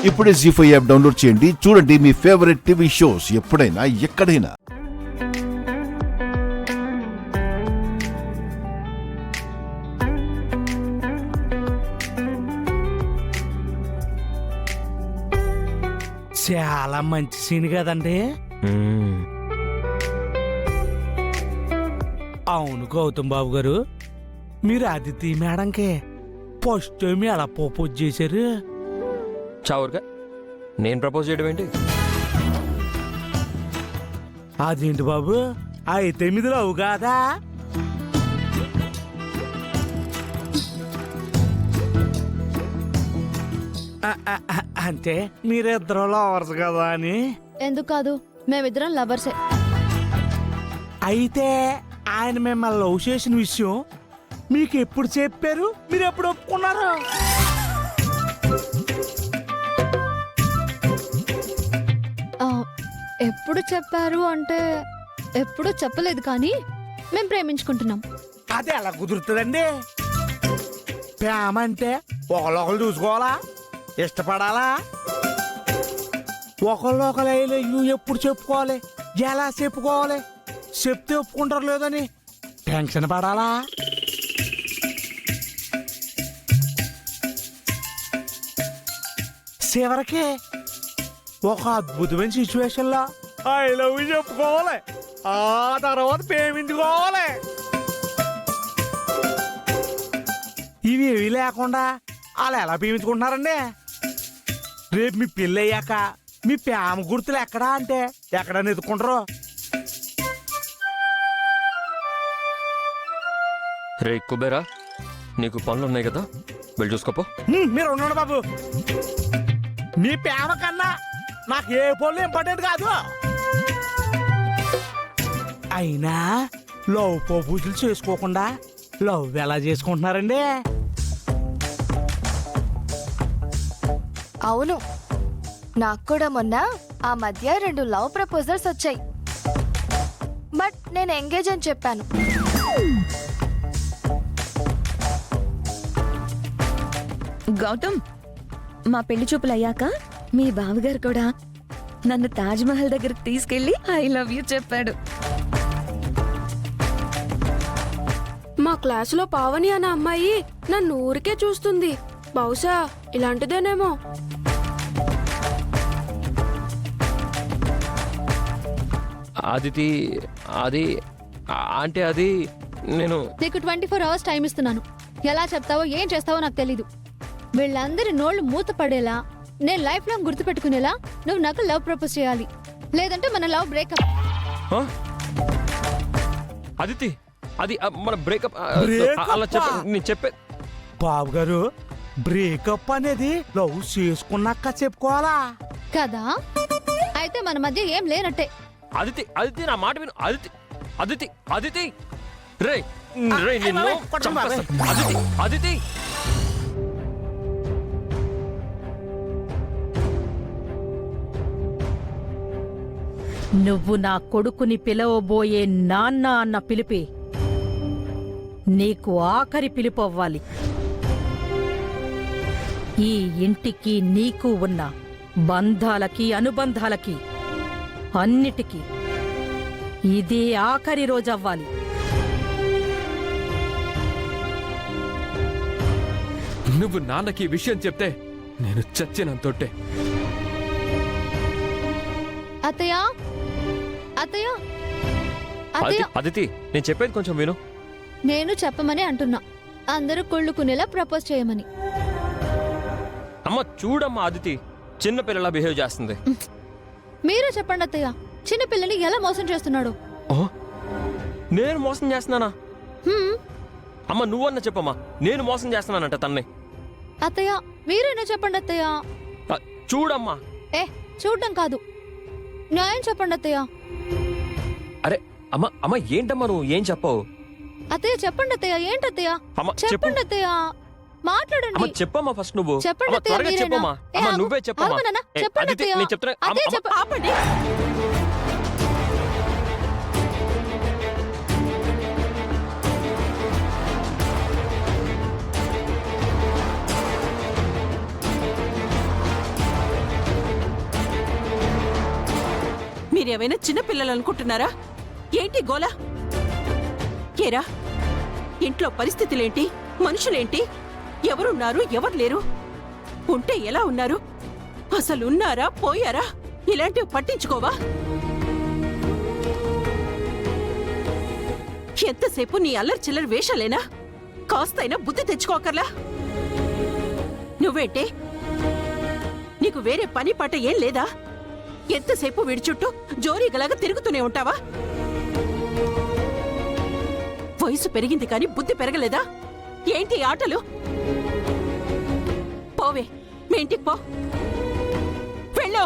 ఇప్పుడే జీ5 app download చేయండి. చూడండి మీ ఫేవరెట్ టీవీ షోస్ ఎప్పుడైనా ఎక్కడైనా. చాలా మంచి సీన్ కదండి. అవును గౌతమ్ బాబు గారు, మీరు అదితి మేడంకి ఫస్ట్ టైం ఎలా ప్రపోజ్ చేశారు? చావురుగా నేను ప్రపోజ్ చేయడం ఏంటి? అదేంటి బాబు, అయితే మీది లవ్ కాదా? అంటే మీరిద్దరు లవర్స్ కదా అని. ఎందుకు కాదు, మేమిద్దరం లవర్సే. అయితే ఆయన మిమ్మల్ని లవ్ చేసిన విషయం మీకు ఎప్పుడు చెప్పారు? మీరు ఎప్పుడు ఒప్పుకున్నారు? ఎప్పుడు చెప్పారు అంటే ఎప్పుడు చెప్పలేదు, కానీ మేము ప్రేమించుకుంటున్నాం. అది ఎలా కుదురుతుందండి? ప్రేమ అంటే ఒకళ్ళొకరు చూసుకోవాలా, ఇష్టపడాలా, ఒకళ్ళు ఎప్పుడు చెప్పుకోవాలి, ఎలా చెప్పుకోవాలి, చెప్తే ఒప్పుకుంటారు లేదని టెన్షన్ పడాలా? చివరికి ఒక అద్భుతమైన సిచ్యువేషన్ లో ఐ లవ్ యూ చెప్పుకోవాలి, ఆ తర్వాత ప్రేమించుకోవాలి. ఇవేవి లేకుండా వాళ్ళు ఎలా ప్రేమించుకుంటున్నారండి? రేపు మీ పెళ్ళి అయ్యాక మీ ప్రేమ గుర్తులు ఎక్కడా అంటే ఎక్కడ ఎత్తుకుంటారు? రే కుబేరా, నీకు పనులు ఉన్నాయి కదా, వెళ్ళి చూసుకోపో. మీరు ఉండండి బాబు, మీ ప్రేమ కన్నా నాకు ఏ పనులు ఇంపార్టెంట్ కాదు. అయినా లవ్ పూజలు చేసుకోకుండా లవ్ ఎలా చేసుకుంటున్నారండి? అవును, నాకు కూడా మొన్న ఆ మధ్య 2 లవ్ ప్రపోజల్స్ వచ్చాయి. బట్ నేను ఎంగేజ్ అని చెప్పాను. గౌతమ్, మా పెళ్లి చూపులు అయ్యాక మీ బావగారు కూడా నన్ను తాజ్ మహల్ దగ్గరకు తీసుకెళ్లి ఐ లవ్ యూ చెప్పాడు. మా క్లాసులో పావని అనే అమ్మాయి నన్ను ఊరికే చూస్తుంది. బహుశా ఇలాంటిదేనేమో. ఆదితి, అది అంటే అది నేను నీకు 24 hours టైం ఇస్తున్నాను. ఎలా చెప్తావో ఏం చేస్తావో నాకు తెలీదు. వీళ్ళందరి నోళ్లు మూత పడేలా, నేను లైఫ్ లాంగ్ గుర్తు పెట్టుకునేలా నువ్వు నాకు లవ్ ప్రపోజ్ చేయాలి, లేదంటే మన లవ్ బ్రేకప్. ఆదితి, అది మన బ్రేకప్ అలా చెప్పే. బాబు గారు, బ్రేకప్ అనేది లవ్ చేసుకున్నాక చెప్పుకోవాలా కదా? అయితే మన మధ్య ఏం లేనట్టే. అదితి, అదితి నా మాట విను. అదితి, అదితి, అదితి, రే రే నిన్ను చంపేస్తా. అదితి, అదితి. నువ్వు నా కొడుకుని పిలవబోయే నాన్న అన్న పిలిపి నీకు ఆఖరి పిలుపు అవ్వాలి. ఈ ఇంటికి నీకు ఉన్న బంధాలకి అనుబంధాలకి అన్నిటికీ ఇదే ఆఖరి రోజవ్వాలి. నువ్వు నాన్నకి ఈ విషయం చెప్తే నేను చచ్చినంతొట్టే. అత్తయ్య, అత్తయ్య, అత్తయ్య, అదితి, నేను చెప్పేది కొంచెం విను. నేను చెప్పమని అంటున్నా, అందరూ కుళ్ళుకునేలా ప్రపోజ్ చేయమని. అమ్మ చూడమ్మా, అదితి చిన్నపిల్లలా బిహేవ్ చేస్తుంది. మీరే చెప్పండి అత్తయ్య, చిన్నపిల్లని ఎలా మోసం చేస్తున్నాడు? నేను మోసం చేస్తున్నానా? అమ్మ నువ్వన్నా చెప్పమ్మా, నేను మోసం చేస్తున్నానంట తన్ని. అత్తయ్య మీరైనా చెప్పండి అత్తయ్య. చూడమ్మా. చూడడం కాదు, న్యాయం చెప్పండి అత్తయ్య. అరే అమ్మ, అమ్మ ఏంటమ్మా నువ్వు ఏం చెప్పవు? అత్తయ్య చెప్పండి అత్తయ్య. ఏంటత్తయ్య? చెప్పండి అత్తయ్య, మాట్లాడండి. చెప్పమ్మా ఫస్ట్ నువ్వు. చెప్పండి అత్తయ్య, త్వరగా చెప్పమ్మా. అమ్మ నువ్వే చెప్పమ్మా. చెప్పండి అత్తయ్య. నేను చెప్తున్నా. ఆపండి. మీరేమైనా చిన్నపిల్లలు అనుకుంటున్నారా? ఏంటి గోల? ఏరా, ఇంట్లో పరిస్థితులేంటి, మనుషులేంటి, ఎవరున్నారు ఎవరు లేరు, ఉంటే ఎలా ఉన్నారు, అసలున్నారా పోయారా, ఇలాంటివి పట్టించుకోవా? ఎంతసేపు నీ అల్లరి చిల్లరి వేషాలేనా? కాస్తైనా బుద్ధి తెచ్చుకోకర్లా? నువ్వేంటే, నీకు వేరే పని పాట ఏం లేదా? ఎంతసేపు వీడి చుట్టూ జోరీగలాగా తిరుగుతూనే ఉంటావా? వయసు పెరిగింది కానీ బుద్ధి పెరగలేదా? ఏంటి ఆటలు? పోవే, మీ ఇంటికి పో, వెళ్ళో.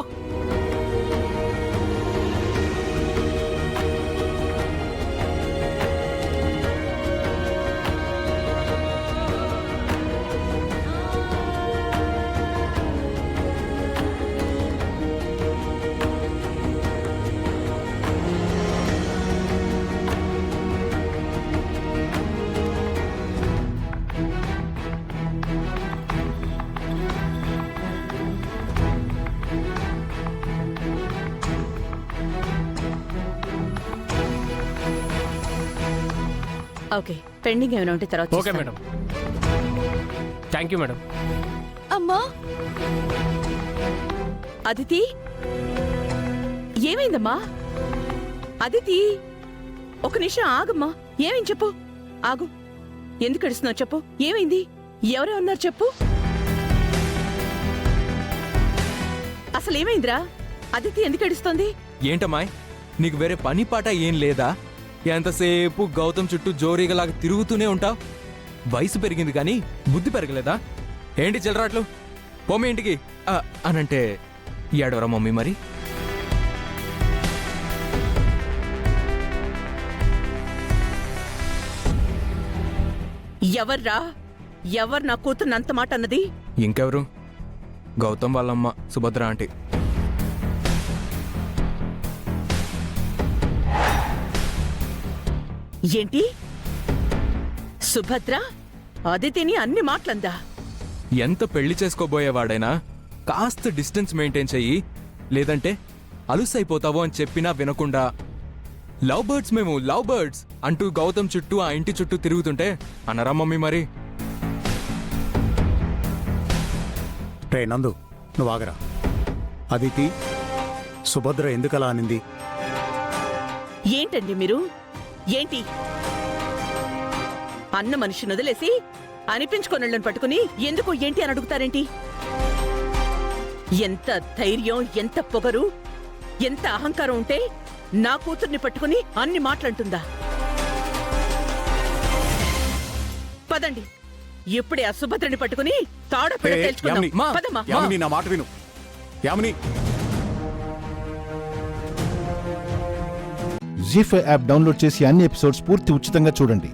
ఓకే, పెండింగ్ ఏమైనా ఉంటే తర్వాత okay madam. Thank you madam. అమ్మా అదితి, ఏమైందమ్మా? అదితి, ఒక నిమిషం ఆగమ్మా. ఏమైంది చెప్పు. ఆగు, ఎందుకు ఏడుస్తున్నావు చెప్పు. ఏమైంది? ఎవరే ఉన్నారు చెప్పు. అసలు ఏమైందిరా? అదితి ఎందుకు ఏడుస్తోంది? ఏంటమ్మాయ్, నీకు వేరే పని పాట ఏం లేదా? ఎంతసేపు గౌతమ్ చుట్టూ జోరీగలాగా తిరుగుతూనే ఉంటావు. వయసు పెరిగింది కానీ బుద్ధి పెరగలేదా? ఏంటి చిల్లరాట్లు? పోమ్మ ఇంటికి అనంటే ఏడవరా మమ్మీ మరి? ఎవర్రా? ఎవరు నా కూతురు అంత మాట అన్నది? ఇంకెవరు? గౌతమ్ వాళ్ళమ్మ సుభద్ర ఆంటీ. ఏంటి? సుభద్ర అదితిని అన్ని మాటలందా? ఎంత పెళ్లి చేసుకోబోయేవాడైనా కాస్త డిస్టెన్స్ మెయింటైన్ చెయ్యి, లేదంటే అలుసైపోతావో అని చెప్పినా వినకుండా లవ్ బర్డ్స్ మేము లవ్ బర్డ్స్ అంటూ గౌతమ్ చుట్టూ ఆ ఇంటి చుట్టూ తిరుగుతుంటే అనరా మమ్మీ మరి? రే నందు, నువ్వు ఆగరా. అదితి, సుభద్ర ఎందుకలా అనింది? ఏంటండి మీరు? ఏంటి అన్న మనిషిని వదిలేసి అనిపించుకోనళ్ళని పట్టుకుని ఎందుకు ఏంటి అని అడుగుతారేంటి? ఎంత ధైర్యం, ఎంత పొగరు, ఎంత అహంకారం ఉంటే నా కూతుర్ని పట్టుకుని అన్ని మాటలంటుందా? పదండి, ఇప్పుడే ఆ సుభద్రని పట్టుకుని తాడపిడ తేల్చుకుందాం. పదమ్మా. యామిని, నా మాట విను. యామిని. జీ5 యాప్ డౌన్లోడ్ చేసి అన్ని ఎపిసోడ్స్ పూర్తి ఉచితంగా చూడండి.